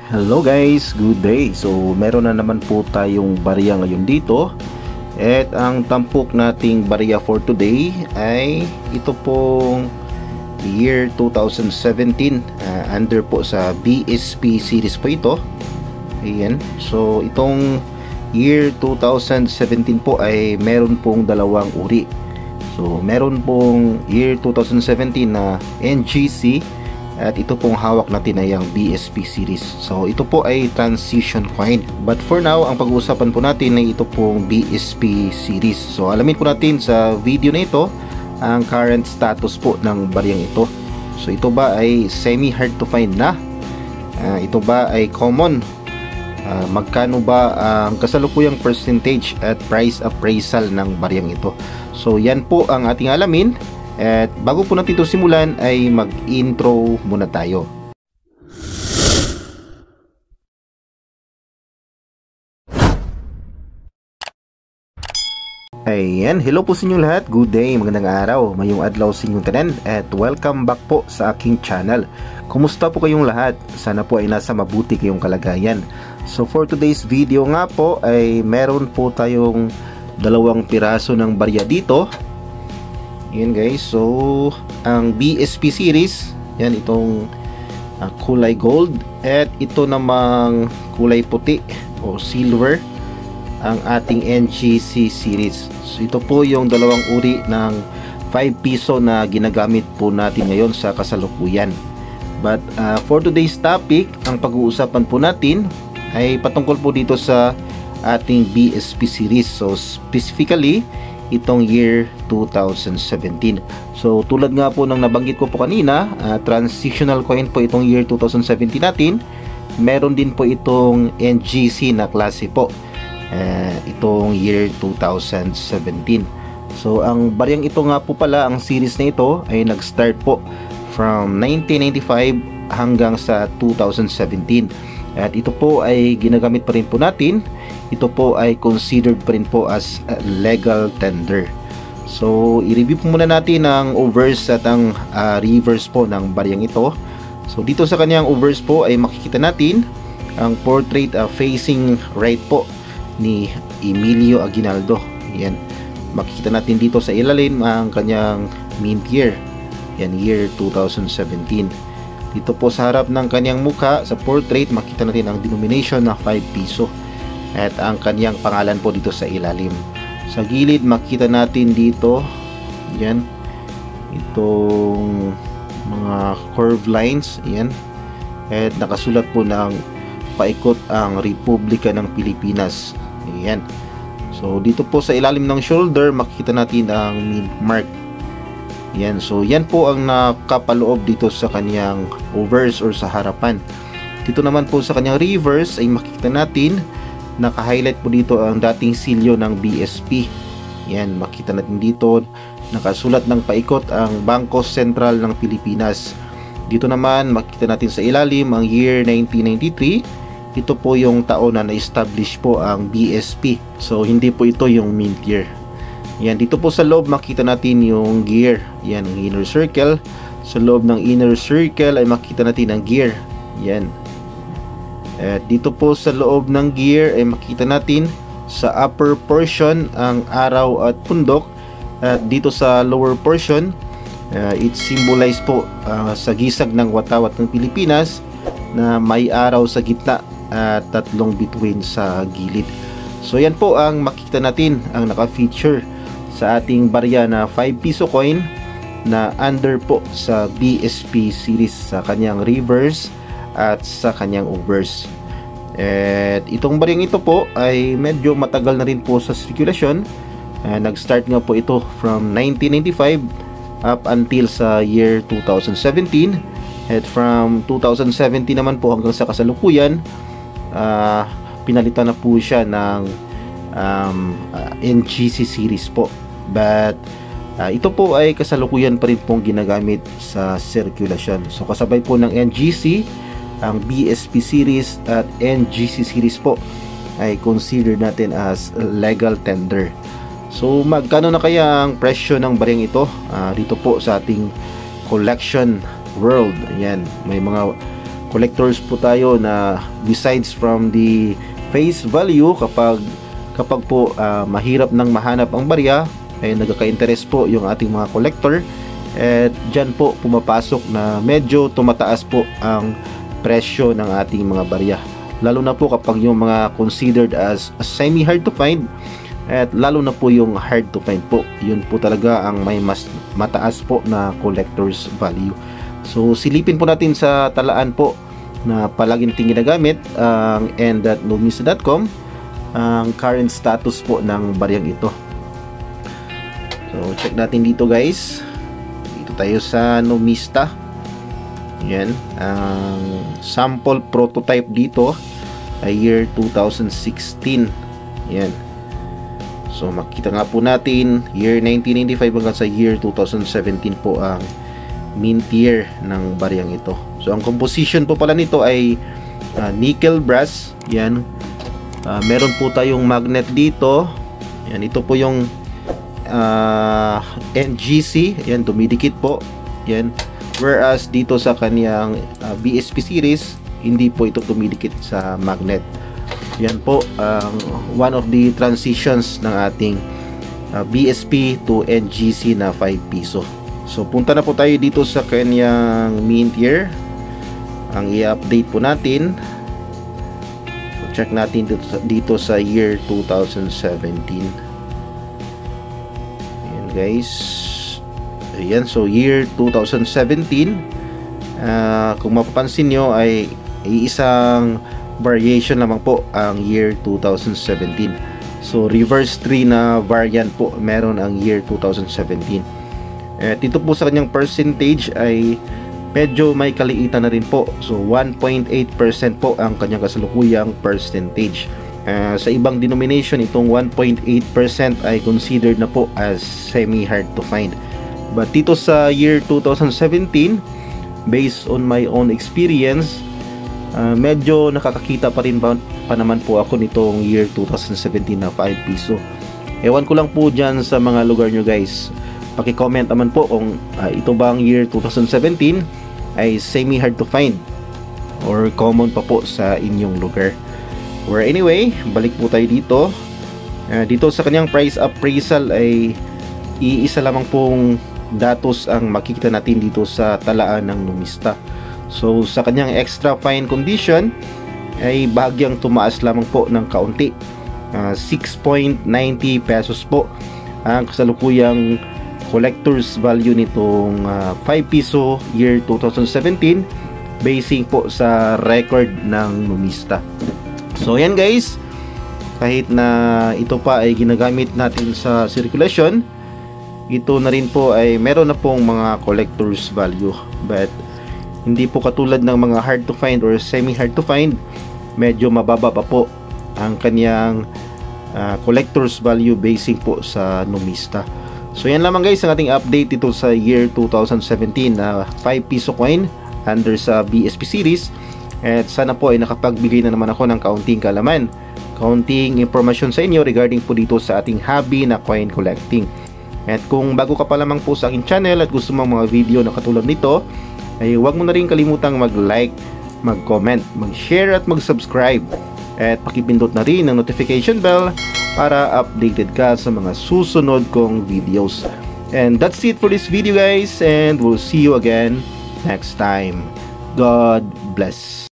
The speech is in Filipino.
Hello guys, good day. So meron na naman po tayong barya ngayon dito. At ang tampok nating barya for today ay ito pong year 2017, under po sa BSP series po ito. Ayan. So itong year 2017 po ay meron pong dalawang uri. So meron pong year 2017 na NGC at ito pong hawak natin ay ang BSP series. So ito po ay transition coin. But for now, ang pag-uusapan po natin ay ito pong BSP series. So alamin po natin sa video na ito ang current status po ng baryang ito. So ito ba ay semi hard to find na? Ito ba ay common? Magkano ba ang kasalukuyang percentage at price appraisal ng baryang ito? So yan po ang ating alamin. At bago po natin ito simulan ay mag-intro muna tayo. Ayan, hello po sa inyo lahat. Good day, magandang araw, mayong adlaw sa inyong tanan at welcome back po sa aking channel. Kumusta po kayong lahat? Sana po ay nasa mabuti kayong kalagayan. So for today's video nga po ay meron po tayong dalawang piraso ng barya dito. Yan guys, so ang BSP series, yan itong kulay gold at ito namang kulay puti o silver ang ating NGC series. So ito po yung dalawang uri ng 5 piso na ginagamit po natin ngayon sa kasalukuyan. But for today's topic, ang pag-uusapan po natin ay patungkol po dito sa ating BSP series. So specifically itong year 2017. So tulad nga po ng nabanggit ko po kanina, transitional coin po itong year 2017 natin. Meron din po itong NGC na klase po itong year 2017. So ang baryang ito nga po pala, ang series na ito ay nag-start po from 1995 hanggang sa 2017. At ito po ay ginagamit pa rin po natin. Ito po ay considered pa rin po as legal tender. So i-review po muna natin ang overs at ang reverse po ng baryang ito. So dito sa kanyang overs po ay makikita natin ang portrait facing right po ni Emilio Aguinaldo. Yan, makikita natin dito sa ilalim ang kanyang mint year. Yan, year 2017. Dito po sa harap ng kanyang mukha sa portrait, makita natin ang denomination na 5 piso at ang kanyang pangalan po dito sa ilalim. Sa gilid makita natin dito, yan, itong mga curve lines, yan, at nakasulat po ng paikot ang Republika ng Pilipinas. Yan. So dito po sa ilalim ng shoulder makikita natin ang mint mark. Yan, so yan po ang nakapaloob dito sa kanyang overs or sa harapan. Dito naman po sa kanyang reverse ay makikita natin naka-highlight po dito ang dating silyo ng BSP. Yan, makita natin dito nakasulat ng paikot ang Bangko Sentral ng Pilipinas. Dito naman makikita natin sa ilalim ang year 1993. Ito po yung taon na na-establish po ang BSP. So hindi po ito yung mint year. Yan, dito po sa loob makita natin yung gear. Yan, ang inner circle. Sa loob ng inner circle ay makita natin ang gear. Yan. At dito po sa loob ng gear ay makita natin sa upper portion ang araw at pundok. At dito sa lower portion, it symbolize po sa gisag ng watawat ng Pilipinas na may araw sa gitna at tatlong bituin sa gilid. So yan po ang makikita natin, ang naka-feature sa ating barya na 5 piso coin na under po sa BSP series sa kanyang reverse at sa kanyang overs. At itong baryang ito po ay medyo matagal na rin po sa sirkulasyon. Nag-start nga po ito from 1995 up until sa year 2017. At from 2017 naman po hanggang sa kasalukuyan, pinalitan na po siya ng NGC series po. But ito po ay kasalukuyan pa rin pong ginagamit sa sirkulasyon. So kasabay po ng NGC, ang BSP series at NGC series po ay considered natin as legal tender. So magkano na kaya ang presyo ng baryang ito? Dito po sa ating collection world. Ayan, may mga collectors po tayo na besides from the face value, kapag po mahirap nang mahanap ang barya, ay nagkaka-interest po yung ating mga collector, at dyan po pumapasok na medyo tumataas po ang presyo ng ating mga barya, lalo na po kapag yung mga considered as semi hard to find, at lalo na po yung hard to find po, yun po talaga ang may mas mataas po na collectors value. So silipin po natin sa talaan po na palagi natin ginagamit, ang end.numista.com, ang current status po ng baryang ito. So check natin dito guys, dito tayo sa Numista. Yan, ang sample prototype dito ay year 2016. Yan. So makita nga po natin year 1995 hanggang sa year 2017 po ang mint year ng baryang ito. So ang composition po pala nito ay nickel brass. Yan. Meron po tayong magnet dito. Yan, ito po yung NGC. Yan, dumidikit po. Yan. Whereas dito sa kanyang BSP series, hindi po ito dumidikit sa magnet. Yan po one of the transitions ng ating BSP to NGC na 5 piso. So punta na po tayo dito sa kanyang mint year. Ang i-update po natin, so, check natin dito sa year 2017. Ayan guys, ayan, so year 2017, kung mapapansin nyo ay isang variation lamang po ang year 2017. So reverse 3 na variant po meron ang year 2017. At ito po sa kanyang percentage ay medyo may kaliitan na rin po. So 1.8% po ang kanyang kasalukuyang percentage. Sa ibang denomination, itong 1.8% ay considered na po as semi hard to find. But dito sa year 2017, based on my own experience, medyo nakakakita pa rin pa naman po ako nitong year 2017 na 5 piso. Ewan ko lang po dyan sa mga lugar nyo guys. Paki-comment naman po kung ito bang year 2017 ay semi hard to find or common pa po sa inyong lugar. Or anyway, balik po tayo dito. Dito sa kanyang price appraisal ay iisa lamang pong datos ang makikita natin dito sa talaan ng Numista. So sa kanyang extra fine condition ay bahagyang tumaas lamang po ng kaunti. 6.90 pesos po ang kasalukuyang collector's value nitong 5 piso year 2017, basing po sa record ng Numista. So yan guys, kahit na ito pa ay ginagamit natin sa circulation, ito na rin po ay meron na pong mga collector's value, but hindi po katulad ng mga hard to find or semi hard to find. Medyo mababa pa po ang kanyang collector's value basing po sa Numista. So yan lamang guys ang ating update dito sa year 2017 na 5 piso coin under sa BSP series. At sana po ay nakapagbigay na naman ako ng kaunting kalaman, kaunting impormasyon sa inyo regarding po dito sa ating hobby na coin collecting. At kung bago ka pa lamang po sa aking channel at gusto mong mga video na katulad nito, ay huwag mo na rin kalimutang mag-like, mag-comment, mag-share at mag-subscribe. At pakipindot na rin ang notification bell para updated ka sa mga susunod kong videos. And that's it for this video guys, and we'll see you again next time. God bless.